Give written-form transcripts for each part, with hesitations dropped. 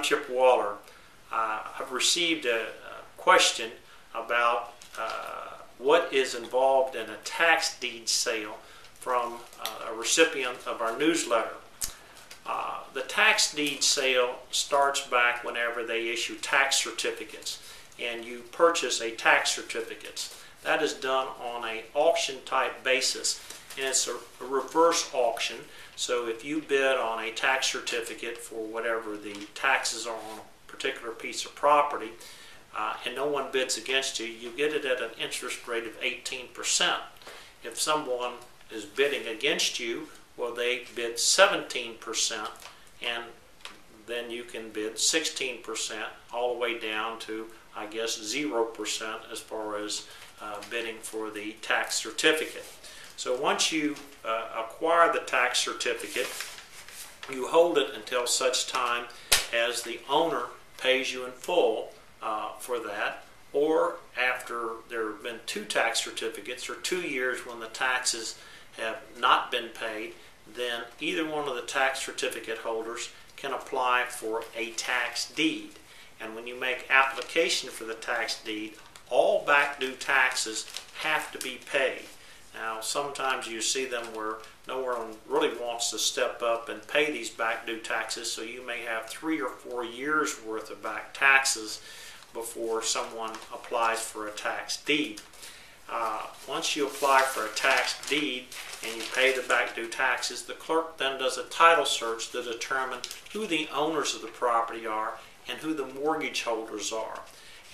Chip Waller. I've received a question about what is involved in a tax deed sale from a recipient of our newsletter. The tax deed sale starts back whenever they issue tax certificates, and you purchase a tax certificate. That is done on an auction type basis, and it's a reverse auction. So if you bid on a tax certificate for whatever the taxes are on a particular piece of property, and no one bids against you, you get it at an interest rate of 18%. If someone is bidding against you, well, they bid 17%, and then you can bid 16% all the way down to, I guess, 0% as far as bidding for the tax certificate. So once you acquire the tax certificate, you hold it until such time as the owner pays you in full for that, or after there have been 2 tax certificates or 2 years when the taxes have not been paid, then either one of the tax certificate holders can apply for a tax deed. And when you make application for the tax deed, all back due taxes have to be paid. Now, sometimes you see them where no one really wants to step up and pay these back due taxes, so you may have 3 or 4 years worth of back taxes before someone applies for a tax deed. Once you apply for a tax deed and you pay the back due taxes, the clerk then does a title search to determine who the owners of the property are and who the mortgage holders are.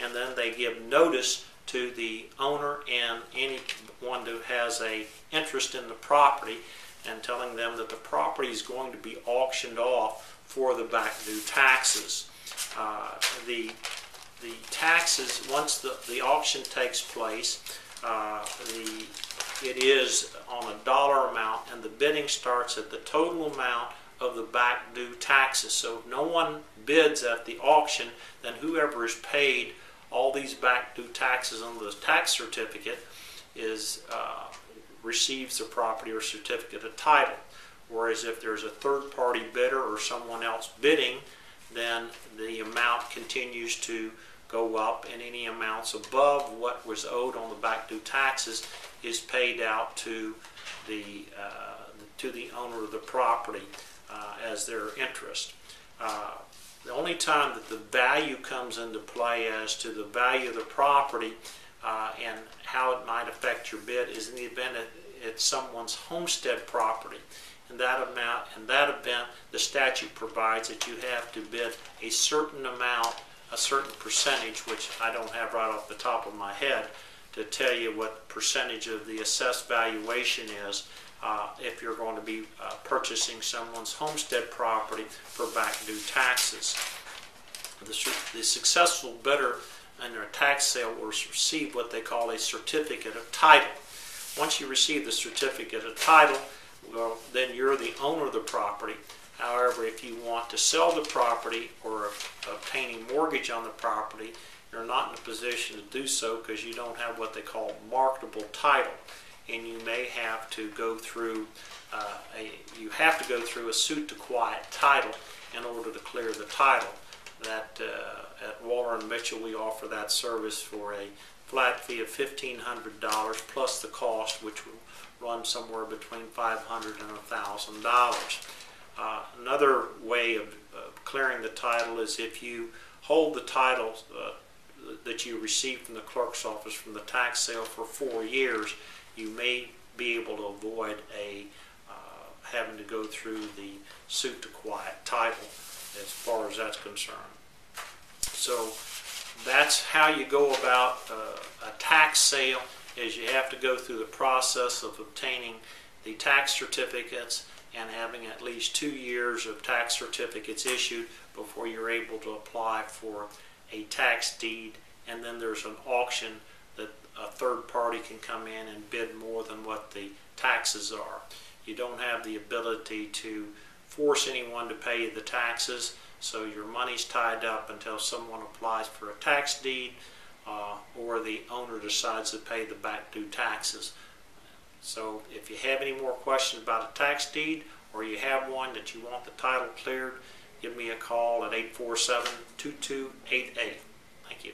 And then they give notice to the owner and anyone who has an interest in the property, and telling them that the property is going to be auctioned off for the back due taxes. The taxes, once the auction takes place, it is on a dollar amount, and the bidding starts at the total amount of the back due taxes. So if no one bids at the auction, then whoever is paid all these back due taxes on the tax certificate receives the property or certificate of title. Whereas if there's a third party bidder or someone else bidding, then the amount continues to go up, and any amounts above what was owed on the back due taxes is paid out to the owner of the property as their interest. The only time that the value comes into play as to the value of the property and how it might affect your bid is in the event that it's someone's homestead property. In that event, the statute provides that you have to bid a certain amount, a certain percentage, which I don't have right off the top of my head, to tell you what percentage of the assessed valuation is if you're going to be purchasing someone's homestead property for back due taxes. The successful bidder in their tax sale will receive what they call a certificate of title. Once you receive the certificate of title, well, then you're the owner of the property. However, if you want to sell the property or obtain a mortgage on the property, you're not in a position to do so because you don't have what they call marketable title, and you may have to go through a suit to quiet title in order to clear the title. That at Waller & Mitchell we offer that service for a flat fee of $1,500 plus the cost, which will run somewhere between $500 and $1,000. Another way of clearing the title is if you hold the title that you received from the clerk's office from the tax sale for 4 years, you may be able to avoid having to go through the suit to quiet title as far as that's concerned. So that's how you go about a tax sale, is you have to go through the process of obtaining the tax certificates and having at least 2 years of tax certificates issued before you're able to apply for a tax deed. And then there's an auction that a third party can come in and bid more than what the taxes are. You don't have the ability to force anyone to pay you the taxes, so your money's tied up until someone applies for a tax deed or the owner decides to pay the back due taxes. So if you have any more questions about a tax deed, or you have one that you want the title cleared, give me a call at 847-2288. Thank you.